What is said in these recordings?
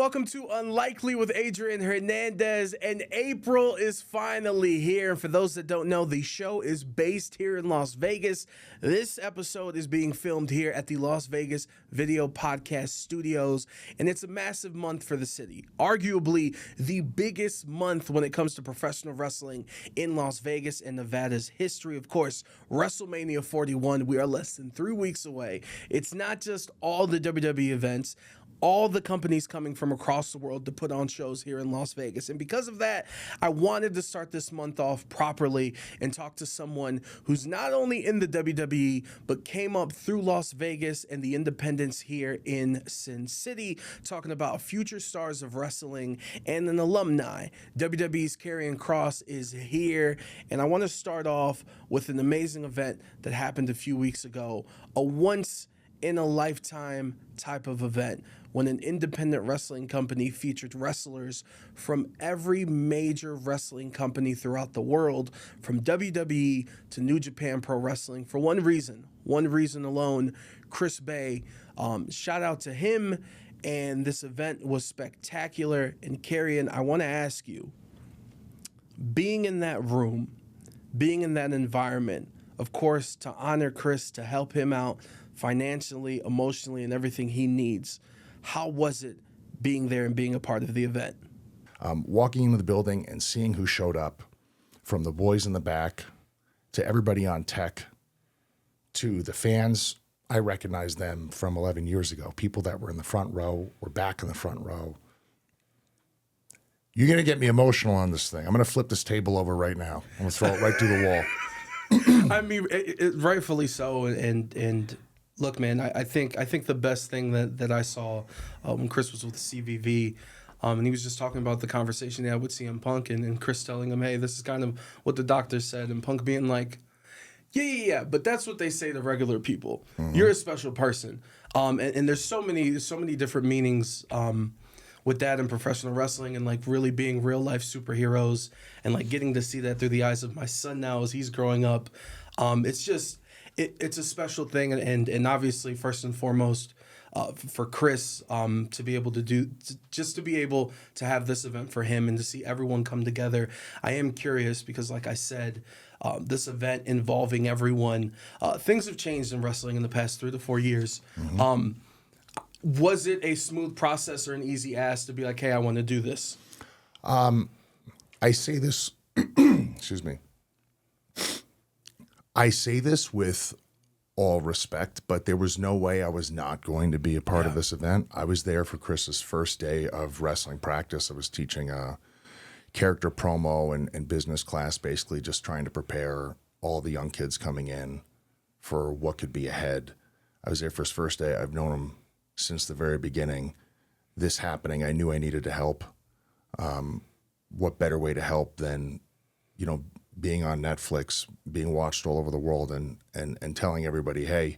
welcome to Unlikely with Adrian Hernandez, and April is finally here. And for those that don't know, the show is based here in Las Vegas. This episode is being filmed here at the Las Vegas Video Podcast Studios, and it's a massive month for the city. Arguably the biggest month when it comes to professional wrestling in Las Vegas and Nevada's history. Of course, WrestleMania 41, we are less than 3 weeks away. It's not just all the WWE events, all the companies coming from across the world to put on shows here in Las Vegas. And because of that, I wanted to start this month off properly and talk to someone who's not only in the WWE, but came up through Las Vegas and the independents here in Sin City, talking about future stars of wrestling and an alumni. WWE's Karrion Kross is here, and I want to start off with an amazing event that happened a few weeks ago, a once-in-a-lifetime type of event, when an independent wrestling company featured wrestlers from every major wrestling company throughout the world, from WWE to New Japan Pro Wrestling, for one reason alone, Chris Bay. Shout out to him, and this event was spectacular. And Karrion, I want to ask you, being in that room, being in that environment, of course, to honor Chris, to help him out financially, emotionally, and everything he needs, how was it being there and being a part of the event? Walking into the building and seeing who showed up, from the boys in the back to everybody on tech to the fans, I recognized them from 11 years ago. People that were in the front row were back in the front row. You're going to get me emotional on this thing. I'm going to flip this table over right now. I'm going to throw it right through the wall. I mean, rightfully so, and look, man, I think the best thing that I saw when Chris was with CVV, and he was just talking about the conversation he had with CM Punk, and Chris telling him, hey, this is kind of what the doctor said, and Punk being like, yeah, but that's what they say to regular people. Mm-hmm. You're a special person, and there's so many different meanings with that in professional wrestling, and like really being real life superheroes, and like getting to see that through the eyes of my son now as he's growing up. It's just. It's a special thing, and obviously, first and foremost, for Chris to be able to have this event for him and to see everyone come together. I am curious because, like I said, this event involving everyone, things have changed in wrestling in the past 3 to 4 years. Mm-hmm. Was it a smooth process or an easy ask to be like, hey, I want to do this? I say this, excuse me. I say this with all respect, but there was no way I was not going to be a part of this event. I was there for Chris's first day of wrestling practice. I was teaching a character promo and business class, basically just trying to prepare all the young kids coming in for what could be ahead. I was there for his first day. I've known him since the very beginning. This happening, I knew I needed to help. What better way to help than, being on Netflix, being watched all over the world, and telling everybody, hey,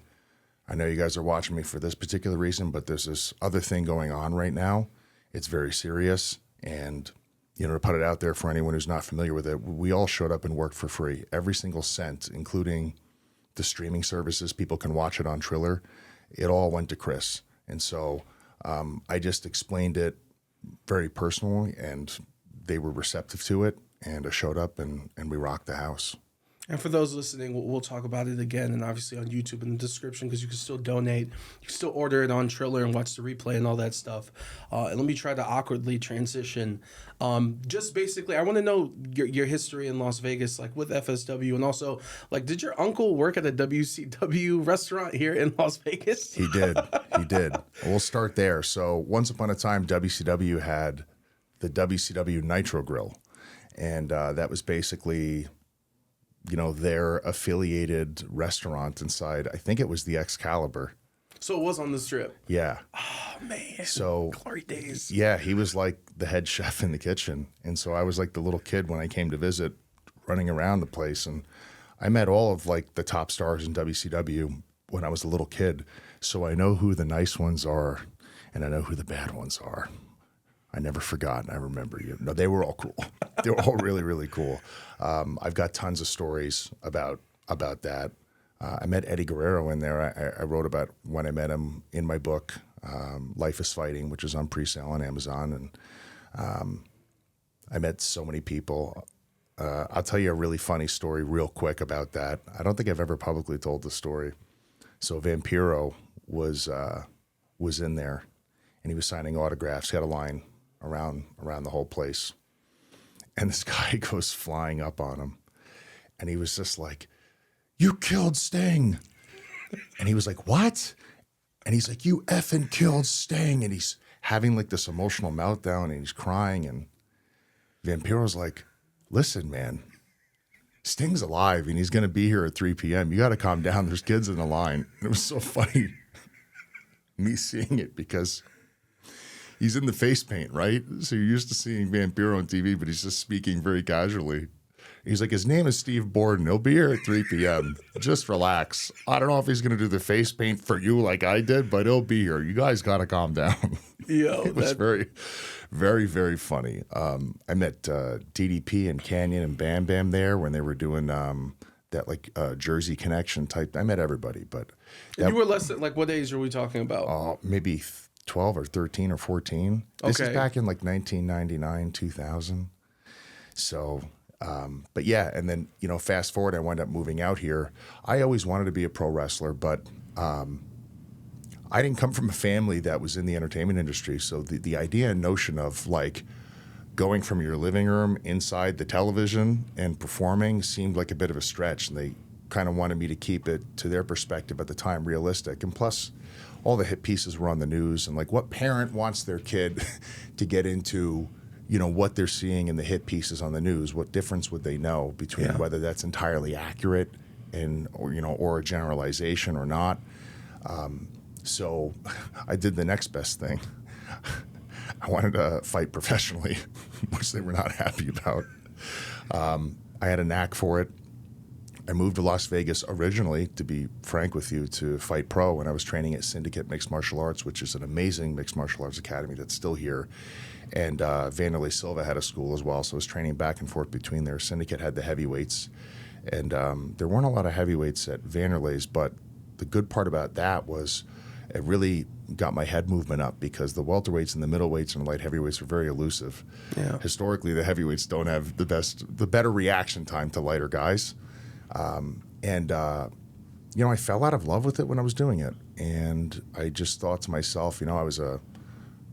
I know you guys are watching me for this particular reason, but there's this other thing going on right now. It's very serious. And, to put it out there for anyone who's not familiar with it, we all showed up and worked for free. Every single cent, including the streaming services, people can watch it on Triller. It all went to Chris. And so I just explained it very personally, and they were receptive to it. And I showed up and we rocked the house. And for those listening, we'll talk about it again, and obviously on YouTube in the description, because you can still donate. You can still order it on Triller and watch the replay and all that stuff. And let me try to awkwardly transition. Just basically, I want to know your history in Las Vegas, like with FSW, and also, like, did your uncle work at a WCW restaurant here in Las Vegas? He did. We'll start there. So once upon a time, WCW had the WCW Nitro Grill. And that was basically, their affiliated restaurant inside. I think it was the Excalibur. So it was on the Strip? Yeah. Oh, man. So glory days. Yeah, he was like the head chef in the kitchen. And so I was like the little kid when I came to visit, running around the place. And I met all of like the top stars in WCW when I was a little kid. So I know who the nice ones are, and I know who the bad ones are. I never forgot. I remember you. No, they were all cool. They were all really, really cool. I've got tons of stories about that. I met Eddie Guerrero in there. I wrote about when I met him in my book. Life is Fighting, which is on pre-sale on Amazon. And I met so many people. I'll tell you a really funny story real quick about that. I don't think I've ever publicly told the story. So Vampiro was in there, and he was signing autographs. He had a line around the whole place. And this guy goes flying up on him, and he was just like, "You killed Sting." And he was like, "What?" And he's like, "You effing killed Sting." And he's having like this emotional meltdown, and he's crying. And Vampiro's like, "Listen, man, Sting's alive, and he's going to be here at 3 p.m. You got to calm down. There's kids in the line." And it was so funny, me seeing it, because he's in the face paint, right? So you're used to seeing Vampiro on TV, but he's just speaking very casually. He's like, "His name is Steve Borden. He'll be here at 3 p.m. Just relax. I don't know if he's going to do the face paint for you like I did, but he'll be here. You guys got to calm down." It was very, very, very funny. I met DDP and Canyon and Bam Bam there when they were doing that like Jersey Connection type. I met everybody, but you were less than, like, what age are we talking about? Maybe 12 or 13 or 14. This is back in like 1999, 2000. So, but yeah, and then, you know, fast forward, I wound up moving out here. I always wanted to be a pro wrestler, but I didn't come from a family that was in the entertainment industry. So the idea and notion of like going from your living room inside the television and performing seemed like a bit of a stretch. And they kind of wanted me to keep it, to their perspective at the time, realistic. And plus, all the hit pieces were on the news. And like, what parent wants their kid to get into, you know, what they're seeing in the hit pieces on the news? What difference would they know between whether that's entirely accurate and, or, you know, or a generalization or not? So I did the next best thing. I wanted to fight professionally, which they were not happy about. I had a knack for it. I moved to Las Vegas originally, to be frank with you, to fight pro when I was training at Syndicate Mixed Martial Arts, which is an amazing mixed martial arts academy that's still here. And Vanderlei Silva had a school as well, so I was training back and forth between there. Syndicate had the heavyweights, and there weren't a lot of heavyweights at Vanderlei's, but the good part about that was it really got my head movement up, because the welterweights and the middleweights and light heavyweights are very elusive. Yeah. Historically, the heavyweights don't have the better reaction time to lighter guys. You know, I fell out of love with it when I was doing it. And I just thought to myself, you know, I was a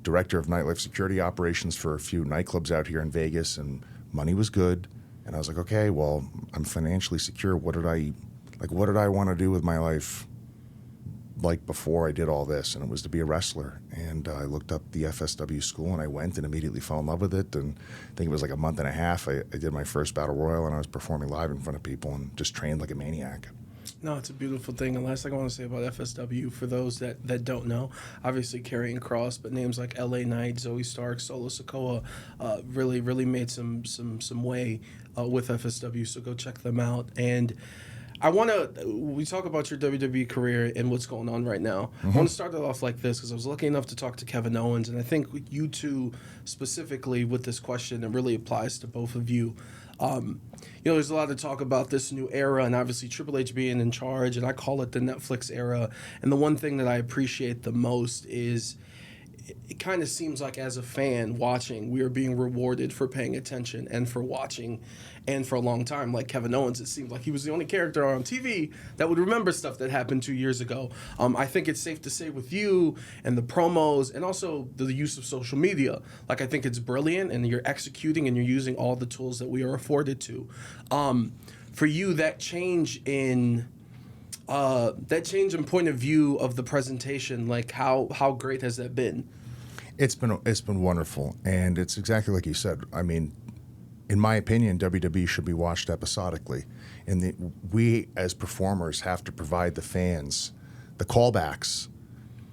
director of nightlife security operations for a few nightclubs out here in Vegas, and money was good. And I was like, okay, well, I'm financially secure. What did I want to do with my life, like, before I did all this? And it was to be a wrestler. And I looked up the FSW school, and I went and immediately fell in love with it. And I think it was like a month and a half. I did my first battle royal, and I was performing live in front of people and just trained like a maniac. No, it's a beautiful thing. And last thing I want to say about FSW, for those that don't know, obviously Karrion Kross, but names like LA Knight, Zoe Stark, Solo Sikoa really made some way with FSW. So go check them out. And we talk about your WWE career and what's going on right now. Mm-hmm. I want to start it off like this, because I was lucky enough to talk to Kevin Owens, and I think you two specifically with this question, it really applies to both of you. You know, there's a lot of talk about this new era, and obviously Triple H being in charge, and I call it the Netflix era. And the one thing that I appreciate the most is it kind of seems like, as a fan watching, we are being rewarded for paying attention and for watching. And for a long time, like Kevin Owens, it seemed like he was the only character on TV that would remember stuff that happened 2 years ago. I think it's safe to say with you and the promos and also the use of social media, like, I think it's brilliant, and you're executing and you're using all the tools that we are afforded to. For you, that change in point of view of the presentation, like how great has that been? It's been wonderful, and it's exactly like you said. I mean, in my opinion, WWE should be watched episodically, and we as performers have to provide the fans the callbacks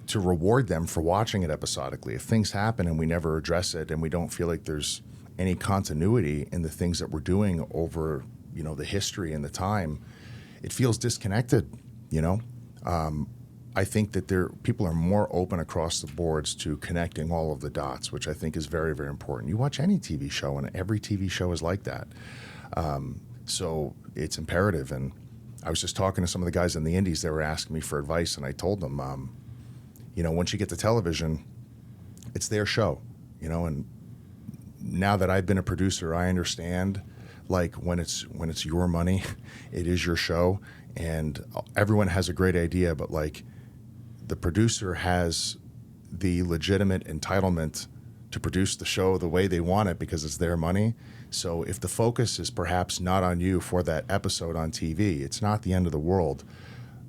to reward them for watching it episodically. If things happen and we never address it, and we don't feel like there's any continuity in the things that we're doing over, you know, the history and the time, it feels disconnected. You know, I think that people are more open across the boards to connecting all of the dots, which I think is very, very important. You watch any TV show, and every TV show is like that. So it's imperative. And I was just talking to some of the guys in the indies. They were asking me for advice, and I told them, once you get to television, it's their show, and now that I've been a producer, I understand, like, when it's your money, it is your show, and everyone has a great idea, but, like, the producer has the legitimate entitlement to produce the show the way they want it because it's their money. So if the focus is perhaps not on you for that episode on TV, it's not the end of the world.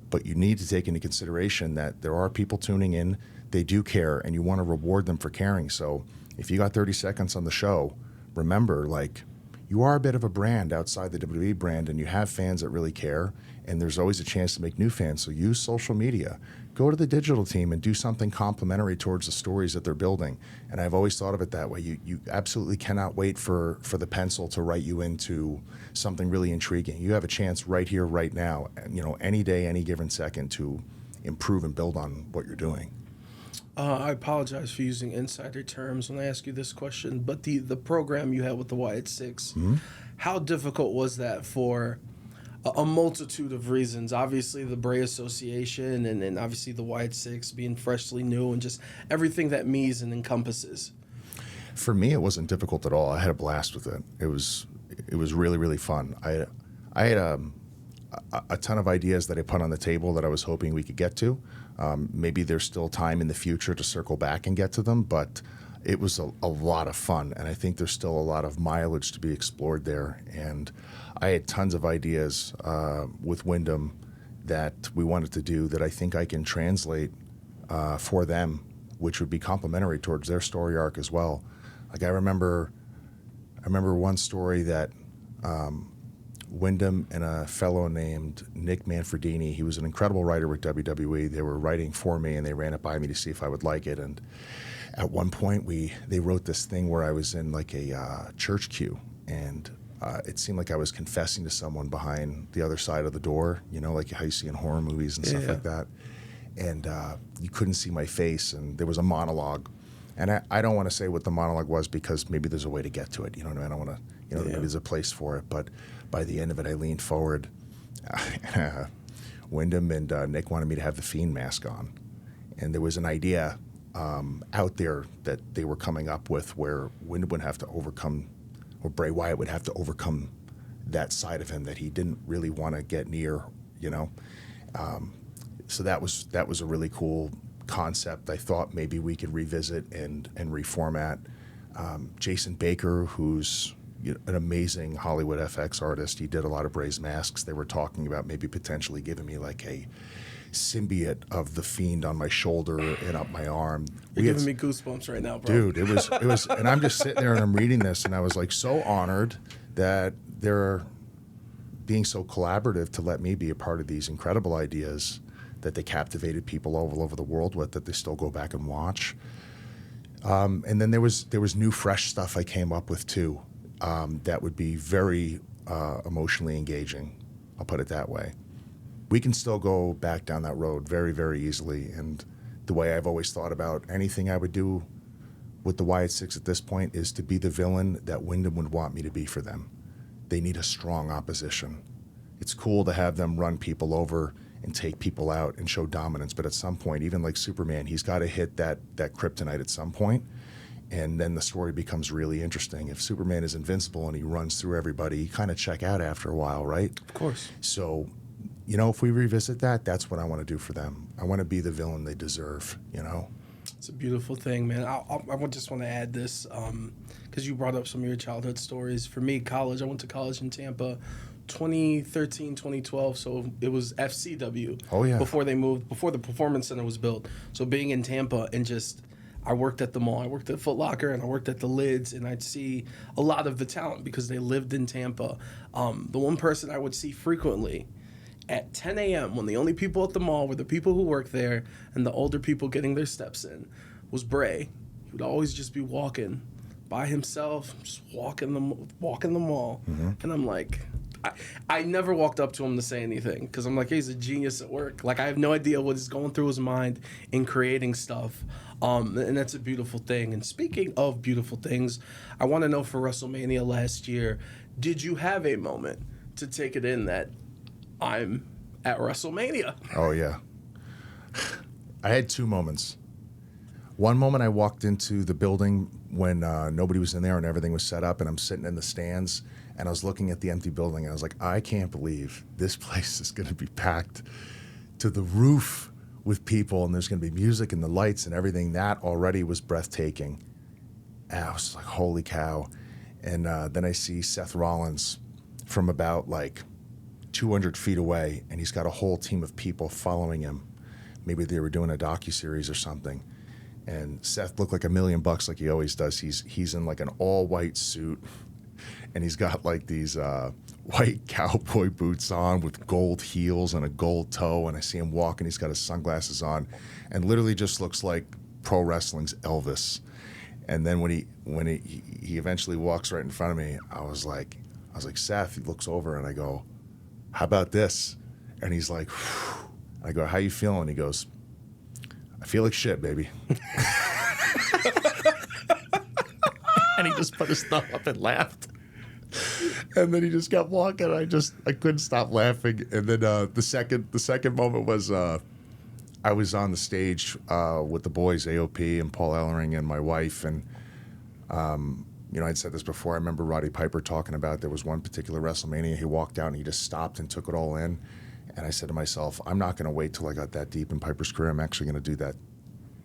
But you need to take into consideration that there are people tuning in, they do care, and you want to reward them for caring. So if you got 30 seconds on the show, remember, like, you are a bit of a brand outside the WWE brand, and you have fans that really care, and there's always a chance to make new fans. So use social media. Go to the digital team and do something complimentary towards the stories that they're building. And I've always thought of it that way. You absolutely cannot wait for the pencil to write you into something really intriguing. You have a chance right here, right now, any day, any given second to improve and build on what you're doing. I apologize for using insider terms when I ask you this question, but the program you had with the Wyatt Sicks, how difficult was that for a multitude of reasons? Obviously, the Bray Association, and obviously the Wyatt Sicks being freshly new, and just everything that means and encompasses. For me, it wasn't difficult at all. I had a blast with it. It was really, really fun. I had a ton of ideas that I put on the table that I was hoping we could get to. Maybe there's still time in the future to circle back and get to them, but it was a lot of fun, and I think there's still a lot of mileage to be explored there. And I had tons of ideas with Wyndham that we wanted to do that I think I can translate for them, which would be complementary towards their story arc as well. Like, I remember one story that Wyndham and a fellow named Nick Manfredini, he was an incredible writer with WWE. They were writing for me, and they ran it by me to see if I would like it. And at one point, they wrote this thing where I was in like a church queue, and it seemed like I was confessing to someone behind the other side of the door, like how you see in horror movies and stuff like that. And you couldn't see my face, and there was a monologue. And I don't want to say what the monologue was because maybe there's a way to get to it. I don't want to, maybe there's a place for it. But by the end of it, I leaned forward. Wyndham and Nick wanted me to have the Fiend mask on. And there was an idea out there that they were coming up with where Wyndham would have to overcome, or Bray Wyatt would have to overcome that side of him that he didn't really want to get near, So that was a really cool concept. I thought maybe we could revisit and reformat. Jason Baker, who's an amazing Hollywood FX artist, he did a lot of Bray's masks. They were talking about maybe potentially giving me like a symbiote of the Fiend on my shoulder and up my arm. You're giving me goosebumps right now, bro. Dude, it was, and I'm just sitting there and I'm reading this, and I was like so honored that they're being so collaborative to let me be a part of these incredible ideas that they captivated people all over the world with, that they still go back and watch. And then there was new, fresh stuff I came up with too, that would be very emotionally engaging. I'll put it that way. We can still go back down that road very, very easily. And the way I've always thought about anything I would do with the Wyatt Sicks at this point is to be the villain that Wyndham would want me to be for them. They need a strong opposition. It's cool to have them run people over and take people out and show dominance, but at some point, even like Superman, he's got to hit that kryptonite at some point, and then the story becomes really interesting. If Superman is invincible and he runs through everybody, you kind of check out after a while, right? Of course. So, if we revisit that, that's what I want to do for them. I want to be the villain they deserve, It's a beautiful thing, man. I just want to add this because you brought up some of your childhood stories. For me, college, I went to college in Tampa 2013, 2012, so it was FCW. Oh, yeah. Before the Performance Center was built. So being in Tampa and I worked at the mall. I worked at Foot Locker and I worked at the Lids, and I'd see a lot of the talent because they lived in Tampa. The one person I would see frequently at 10 a.m. when the only people at the mall were the people who worked there and the older people getting their steps in was Bray. He would always just be walking by himself, just walking the mall. Mm-hmm. And I'm like, I never walked up to him to say anything because I'm like, he's a genius at work. Like, I have no idea what is going through his mind in creating stuff. And that's a beautiful thing. And speaking of beautiful things, I want to know for WrestleMania last year, did you have a moment to take it in that I'm at WrestleMania? Oh, yeah. I had two moments. One moment I walked into the building when nobody was in there and everything was set up, and I'm sitting in the stands and I was looking at the empty building and I was like, I can't believe this place is going to be packed to the roof with people, and there's going to be music and the lights and everything. That already was breathtaking. And I was like, holy cow. And then I see Seth Rollins from about like 200 feet away, and he's got a whole team of people following him. Maybe they were doing a docuseries or something. And Seth looked like $1 million like he always does. He's in like an all-white suit, and he's got like these white cowboy boots on with gold heels and a gold toe, and I see him walking. He's got his sunglasses on and literally just looks like pro wrestling's Elvis. And then when he eventually walks right in front of me, I was like, Seth. He looks over and I go, how about this? And he's like, phew. I go, how you feeling? He goes, I feel like shit, baby. And he just put his thumb up and laughed. And then he just kept walking. I couldn't stop laughing. And then the second moment was I was on the stage with the boys, AOP and Paul Ellering and my wife. And, I'd said this before. I remember Roddy Piper talking about there was one particular WrestleMania. He walked out and he just stopped and took it all in. And I said to myself, I'm not going to wait till I got that deep in Piper's career. I'm actually going to do that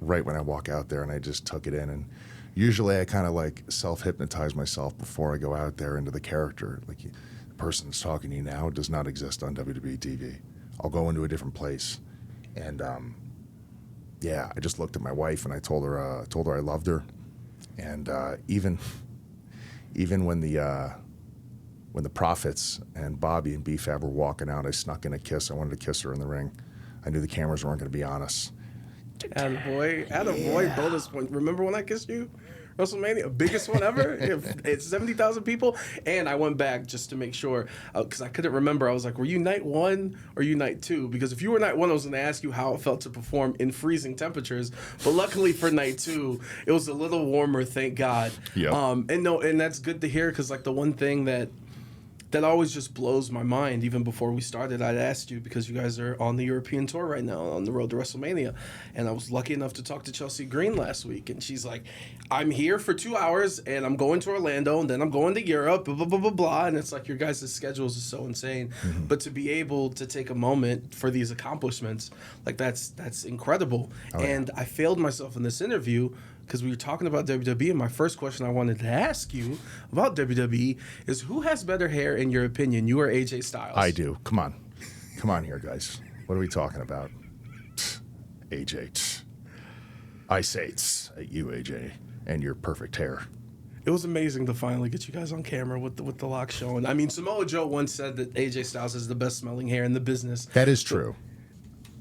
right when I walk out there. And I just took it in. And usually I kind of like self-hypnotize myself before I go out there into the character. Like the person that's talking to you now does not exist on WWE TV. I'll go into a different place. And I just looked at my wife and I told her I loved her. And even when the Prophets and Bobby and B-Fab were walking out, I snuck in a kiss. I wanted to kiss her in the ring. I knew the cameras weren't going to be on us. Attaboy, bonus point. Remember when I kissed you? WrestleMania, biggest one ever. It's 70,000 people. And I went back just to make sure, because I couldn't remember. I was like, were you night one or you night two? Because if you were night one, I was going to ask you how it felt to perform in freezing temperatures. But luckily for night two, it was a little warmer, thank God. Yep. And that's good to hear, because like the one thing that always just blows my mind. Even before we started, I'd asked you, because you guys are on the European tour right now, on the road to WrestleMania, and I was lucky enough to talk to Chelsea Green last week, and she's like, I'm here for 2 hours, and I'm going to Orlando, and then I'm going to Europe, blah, blah, blah, blah, blah, and it's like your guys' schedules are so insane, but to be able to take a moment for these accomplishments, like that's incredible. And I failed myself in this interview, because we were talking about WWE, and my first question I wanted to ask you about WWE is, who has better hair in your opinion, you or AJ Styles? I do. Come on here, guys. What are we talking about? AJ. I say it's you, AJ, and your perfect hair. It was amazing to finally get you guys on camera with the lock showing. I mean, Samoa Joe once said that AJ Styles has the best smelling hair in the business. That is true.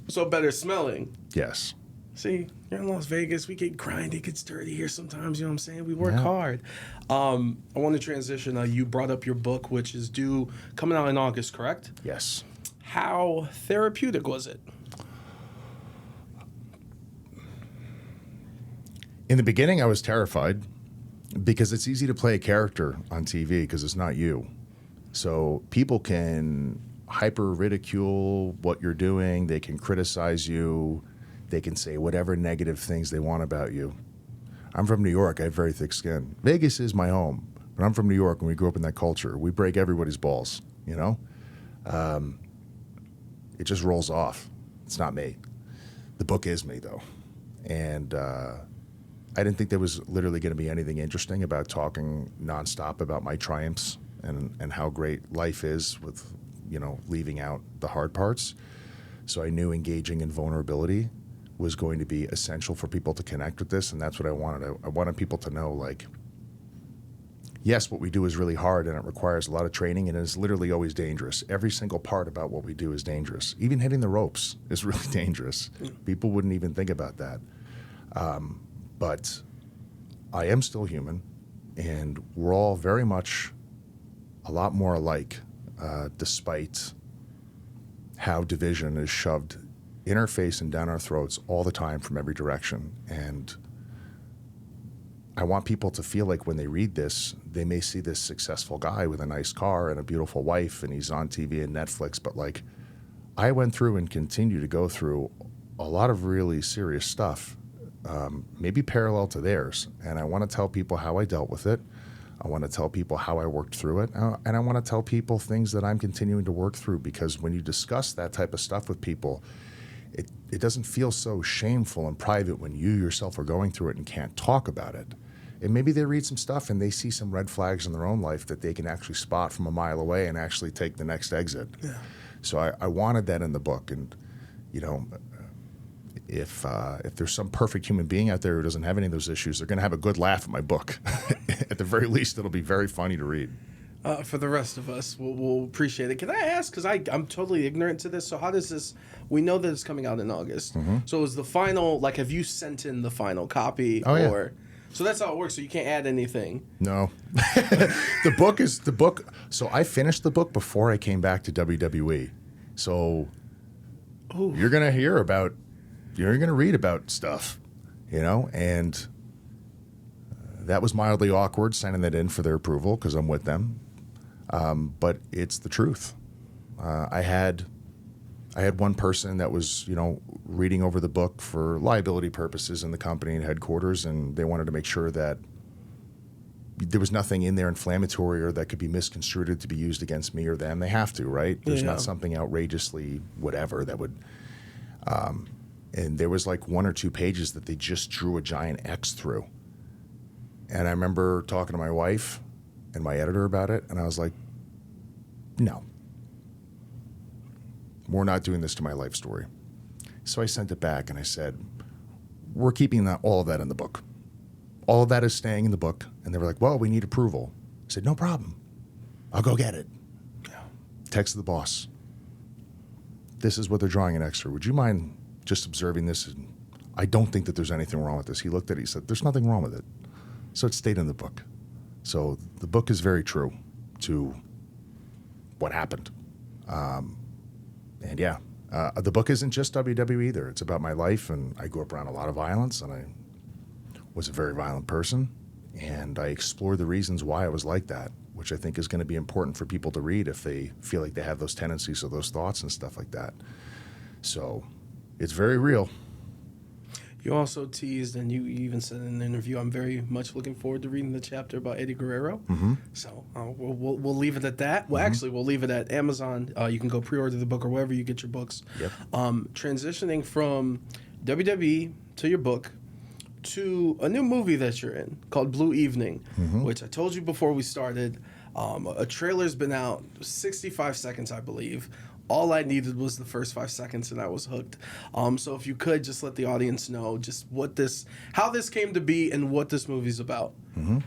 So better smelling. Yes. See, you're in Las Vegas. We get grindy, it gets dirty here sometimes. You know what I'm saying? We work hard. I want to transition. You brought up your book, which is due coming out in August, correct? Yes. How therapeutic was it? In the beginning, I was terrified because it's easy to play a character on TV because it's not you. So people can hyper ridicule what you're doing. They can criticize you. They can say whatever negative things they want about you. I'm from New York. I have very thick skin. Vegas is my home, but I'm from New York, and we grew up in that culture. We break everybody's balls, you know? It just rolls off. It's not me. The book is me, though. And I didn't think there was literally going to be anything interesting about talking nonstop about my triumphs and how great life is with, leaving out the hard parts. So I knew engaging in vulnerability was going to be essential for people to connect with this, and that's what I wanted. I wanted people to know, like, yes, what we do is really hard, and it requires a lot of training, and it's literally always dangerous. Every single part about what we do is dangerous. Even hitting the ropes is really dangerous. People wouldn't even think about that. But I am still human, and we're all very much a lot more alike, despite how division is shoved in our face and down our throats all the time from every direction. And I want people to feel like when they read this, they may see this successful guy with a nice car and a beautiful wife, and he's on TV and Netflix, but like, I went through and continue to go through a lot of really serious stuff, maybe parallel to theirs. And I want to tell people how I dealt with it. I want to tell people how I worked through it. And I want to tell people things that I'm continuing to work through, because when you discuss that type of stuff with people, it doesn't feel so shameful and private when you yourself are going through it and can't talk about it. And maybe they read some stuff and they see some red flags in their own life that they can actually spot from a mile away and actually take the next exit. Yeah. So I wanted that in the book. And, you know, if there's some perfect human being out there who doesn't have any of those issues, they're going to have a good laugh at my book. At the very least, it'll be very funny to read. For the rest of us, we'll appreciate it. Can I ask, because I'm totally ignorant to this, so how does this, we know that it's coming out in August. So is the final, like, have you sent in the final copy? Oh, yeah. So that's how it works, so you can't add anything? No. The book. So I finished the book before I came back to WWE. So you're going to read about stuff, you know, and that was mildly awkward, sending that in for their approval because I'm with them. But it's the truth. I had one person that was, you know, reading over the book for liability purposes in the company and headquarters, and they wanted to make sure that there was nothing in there inflammatory or that could be misconstrued to be used against me or them. They have to, right? There's not something outrageously whatever that would. And there was like 1 or 2 pages that they just drew a giant X through. And I remember talking to my wife and my editor about it, and I was like, no. We're not doing this to my life story. So I sent it back and I said, we're keeping all of that in the book. All of that is staying in the book. And they were like, well, we need approval. I said, no problem. I'll go get it. Yeah. Texted the boss. This is what they're drawing an extra. Would you mind just observing this? And I don't think that there's anything wrong with this. He looked at it. He said, there's nothing wrong with it. So it stayed in the book. So the book is very true to what happened. And yeah, the book isn't just WWE either. It's about my life, and I grew up around a lot of violence, and I was a very violent person, and I explored the reasons why I was like that, which I think is going to be important for people to read if they feel like they have those tendencies or those thoughts and stuff like that. So it's very real. You also teased, and you even said in an interview, I'm very much looking forward to reading the chapter about Eddie Guerrero. Mm-hmm. So we'll leave it at that. Well, actually, we'll leave it at Amazon. You can go pre-order the book or wherever you get your books. Yep. Transitioning from WWE to your book to a new movie that you're in called Blue Evening, which I told you before we started. A trailer's been out 65 seconds, I believe. All I needed was the first 5 seconds, and I was hooked. So if you could just let the audience know just how this came to be and what this movie's about. Mm-hmm.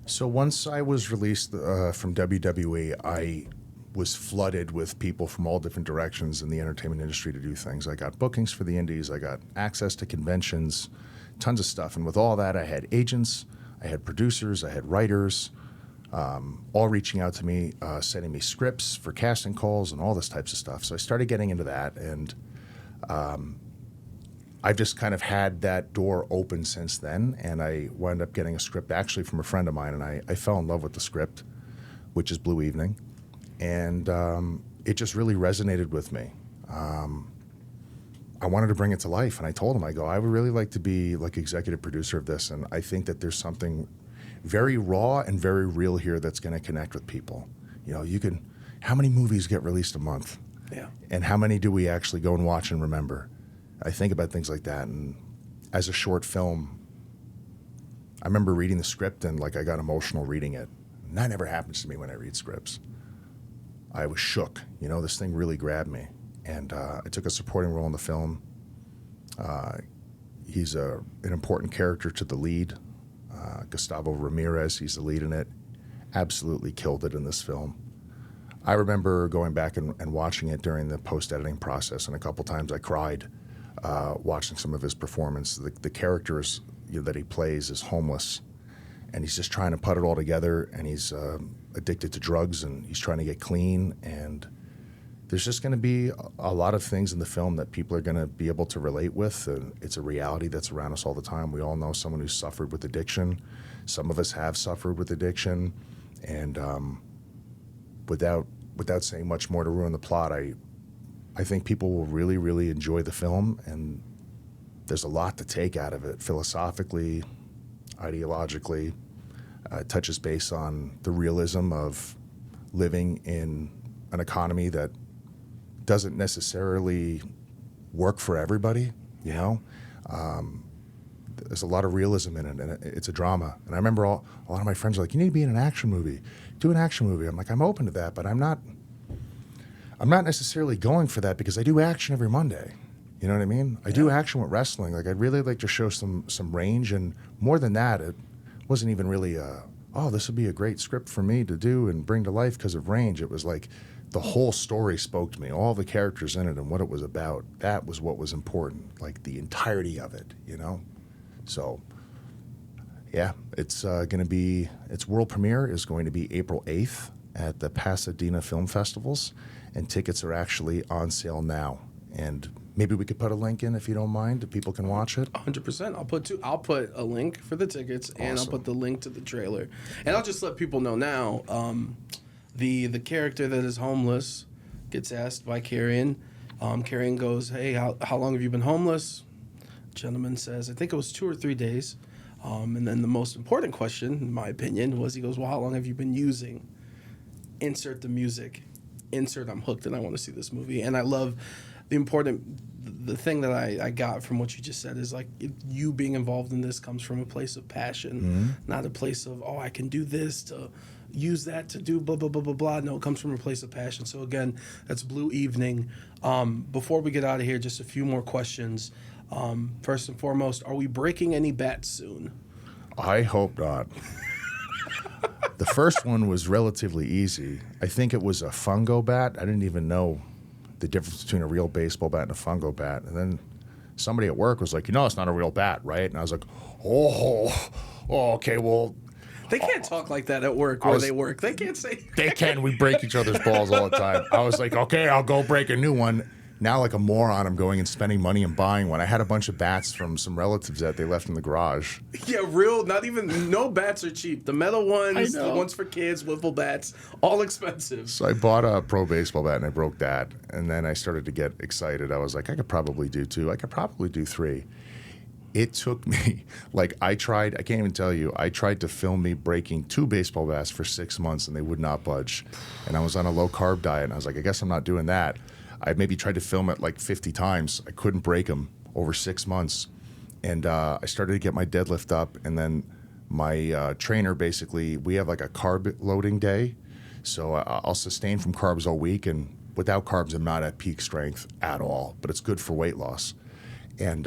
So once I was released from WWE, I was flooded with people from all different directions in the entertainment industry to do things. I got bookings for the indies. I got access to conventions, tons of stuff. And with all that, I had agents, I had producers, I had writers, all reaching out to me, sending me scripts for casting calls and all this types of stuff. So I started getting into that, and I've just kind of had that door open since then, and I wound up getting a script actually from a friend of mine, and I fell in love with the script, which is Blue Evening, and it just really resonated with me. I wanted to bring it to life, and I told him, I would really like to be like executive producer of this, and I think that there's something very raw and very real here that's going to connect with people. You know, how many movies get released a month? Yeah. And how many do we actually go and watch and remember? I think about things like that. And as a short film, I remember reading the script and I got emotional reading it. And that never happens to me when I read scripts. I was shook. You know, this thing really grabbed me. And I took a supporting role in the film. He's an important character to the lead. Gustavo Ramirez, he's the lead in it, absolutely killed it in this film. I remember going back and watching it during the post-editing process, and a couple times I cried watching some of his performance. The characters that he plays is homeless, and he's just trying to put it all together, and he's addicted to drugs, and he's trying to get clean, and there's just going to be a lot of things in the film that people are going to be able to relate with. And it's a reality that's around us all the time. We all know someone who's suffered with addiction. Some of us have suffered with addiction. And without saying much more to ruin the plot, I I think people will really, really enjoy the film, and there's a lot to take out of it philosophically, ideologically. It touches base on the realism of living in an economy that doesn't necessarily work for everybody, you know? There's a lot of realism in it, and it's a drama. And I remember a lot of my friends were like, you need to be in an action movie. Do an action movie. I'm like, I'm open to that, but I'm not necessarily going for that because I do action every Monday. You know what I mean? I do action with wrestling. Like, I'd really like to show some range, and more than that, it wasn't even really this would be a great script for me to do and bring to life because of range. It was like the whole story spoke to me, all the characters in it and what it was about. That was what was important, like the entirety of it, you know? So, yeah, it's its world premiere is going to be April 8th at the Pasadena Film Festivals, and tickets are actually on sale now. And maybe we could put a link in if you don't mind, if people can watch it. 100%. I'll put a link for the tickets, and I'll put the link to the trailer. And I'll just let people know now, the character that is homeless gets asked by Karrion. Karrion goes, hey, how long have you been homeless? Gentleman says, I think it was 2 or 3 days. And then the most important question, in my opinion, was he goes, well, how long have you been using? Insert the music. Insert I'm hooked and I want to see this movie. And I love the thing that I got from what you just said is like you being involved in this comes from a place of passion, not a place of, I can do this to use that to do blah, blah, blah, blah, blah. No, it comes from a place of passion. So again, that's Blue Evening. Before we get out of here, just a few more questions. First and foremost, are we breaking any bats soon? I hope not. The first one was relatively easy. I think it was a fungo bat. I didn't even know the difference between a real baseball bat and a fungo bat. And then somebody at work was like, it's not a real bat, right? And I was like, okay, well. They can't talk like that at work where they work. They can't say. They can. We break each other's balls all the time. I was like, okay, I'll go break a new one. Now, like a moron, I'm going and spending money and buying one. I had a bunch of bats from some relatives that they left in the garage. Yeah, no bats are cheap. The metal ones, the ones for kids, wiffle bats, all expensive. So I bought a pro baseball bat and I broke that. And then I started to get excited. I was like, I could probably do 2. I could probably do 3. It took me, I can't even tell you, I tried to film me breaking 2 baseball bats for 6 months and they would not budge. And I was on a low carb diet and I was like, I guess I'm not doing that. I maybe tried to film it 50 times. I couldn't break them over 6 months. And I started to get my deadlift up. And then my trainer basically, we have a carb loading day. So I'll sustain from carbs all week. And without carbs, I'm not at peak strength at all. But it's good for weight loss. And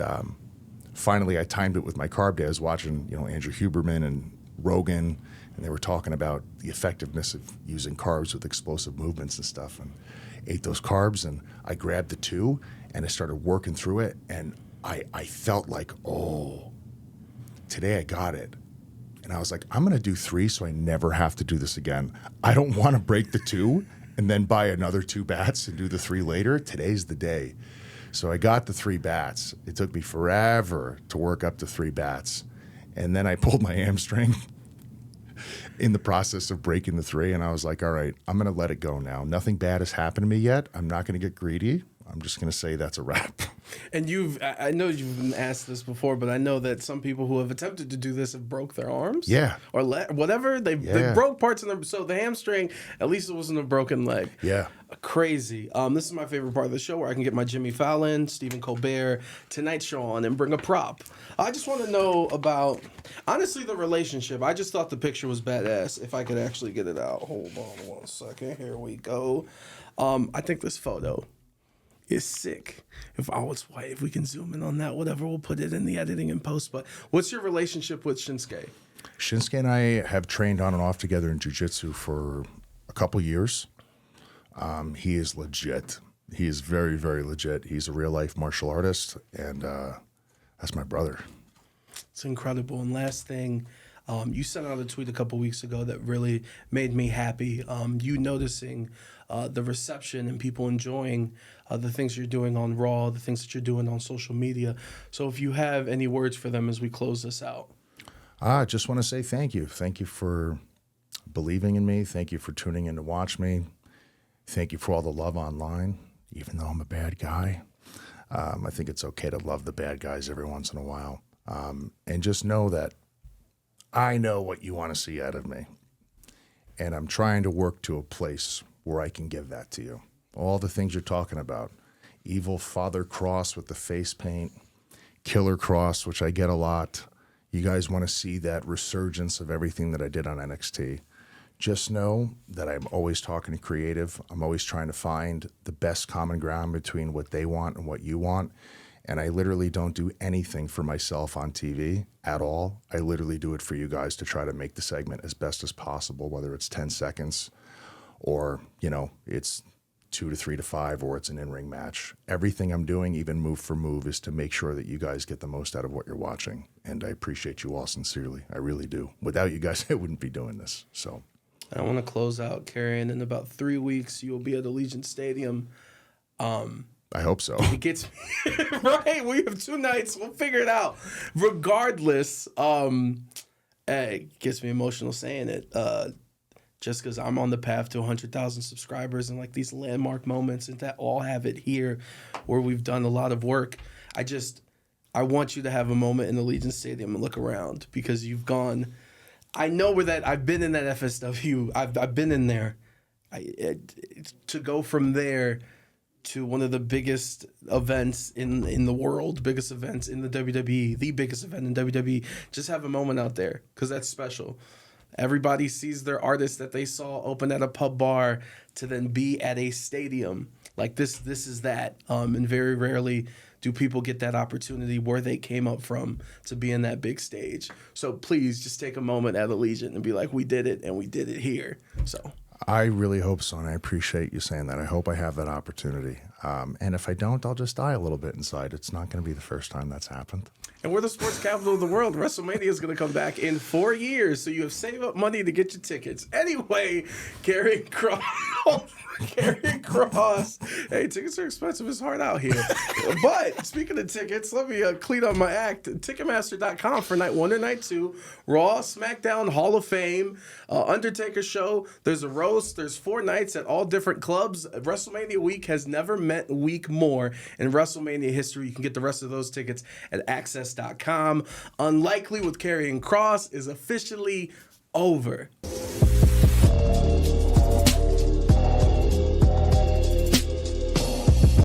finally, I timed it with my carb day. I was watching, Andrew Huberman and Rogan. And they were talking about the effectiveness of using carbs with explosive movements and stuff. And ate those carbs, and I grabbed the 2, and I started working through it, and I felt like, today I got it. And I was like, I'm going to do 3 so I never have to do this again. I don't want to break the 2 and then buy another 2 bats and do the 3 later. Today's the day. So I got the 3 bats. It took me forever to work up to 3 bats. And then I pulled my hamstring in the process of breaking the 3, and I was like, all right, I'm going to let it go now. Nothing bad has happened to me yet. I'm not going to get greedy. I'm just going to say that's a wrap. And I know you've been asked this before, but I know that some people who have attempted to do this have broke their arms. Yeah. Or whatever. They broke parts of them. So the hamstring, at least it wasn't a broken leg. Yeah. Crazy. This is my favorite part of the show where I can get my Jimmy Fallon, Stephen Colbert, Tonight Show on and bring a prop. I just want to know about, honestly, the relationship. I just thought the picture was badass. If I could actually get it out. Hold on 1 second. Here we go. I think this photo is sick. If we can zoom in on that, whatever, we'll put it in the editing and post. But what's your relationship with Shinsuke? Shinsuke and I have trained on and off together in jiu-jitsu for a couple years. He is legit. He is very, very legit. He's a real-life martial artist, and that's my brother. It's incredible. And last thing, you sent out a tweet a couple weeks ago that really made me happy. You noticing the reception and people enjoying the things you're doing on Raw, the things that you're doing on social media. So if you have any words for them as we close this out. I just want to say thank you. Thank you for believing in me. Thank you for tuning in to watch me. Thank you for all the love online. even though I'm a bad guy. I think it's okay to love the bad guys every once in a while. And just know that I know what you want to see out of me. And I'm trying to work to a place where I can give that to you. All the things you're talking about. Evil Father Kross with the face paint. Killer Kross, which I get a lot. You guys want to see that resurgence of everything that I did on NXT. Just know that I'm always talking to creative. I'm always trying to find the best common ground between what they want and what you want. And I literally don't do anything for myself on TV at all. I literally do it for you guys to try to make the segment as best as possible, whether it's 10 seconds or, it's 2 to 3 to 5 or it's an in-ring match. Everything I'm doing, even move for move, is to make sure that you guys get the most out of what you're watching. And I appreciate you all sincerely. I really do. Without you guys, I wouldn't be doing this. So I want to close out, Karrion. In about 3 weeks, you will be at Allegiant Stadium. I hope so. It gets me right. We have 2 nights. We'll figure it out. Regardless, it gets me emotional saying it. Just because I'm on the path to 100,000 subscribers and like these landmark moments and that all have it here where we've done a lot of work. I want you to have a moment in Allegiant Stadium and look around because you've gone. I know where that I've been in that FSW. I've been in there. To go from there to one of the biggest events in the world, biggest events in the WWE, the biggest event in WWE. Just have a moment out there because that's special. Everybody sees their artist that they saw open at a pub bar to then be at a stadium. Like this is that. And very rarely do people get that opportunity where they came up from to be in that big stage. So please just take a moment at Allegiant and be like, we did it and we did it here. So I really hope so, and I appreciate you saying that. I hope I have that opportunity. And if I don't, I'll just die a little bit inside. It's not going to be the first time that's happened. And we're the sports capital of the world. WrestleMania is going to come back in 4 years, so you have saved up money to get your tickets. Anyway, Karrion Kross. Karrion Kross. Hey, tickets are expensive as hard out here. But speaking of tickets, let me clean up my act. Ticketmaster.com for night 1 and night 2. Raw, SmackDown, Hall of Fame, Undertaker show. There's a roast. There's 4 nights at all different clubs. WrestleMania week has never meant a week more in WrestleMania history. You can get the rest of those tickets at access.com. Unlikely with Karrion Kross is officially over.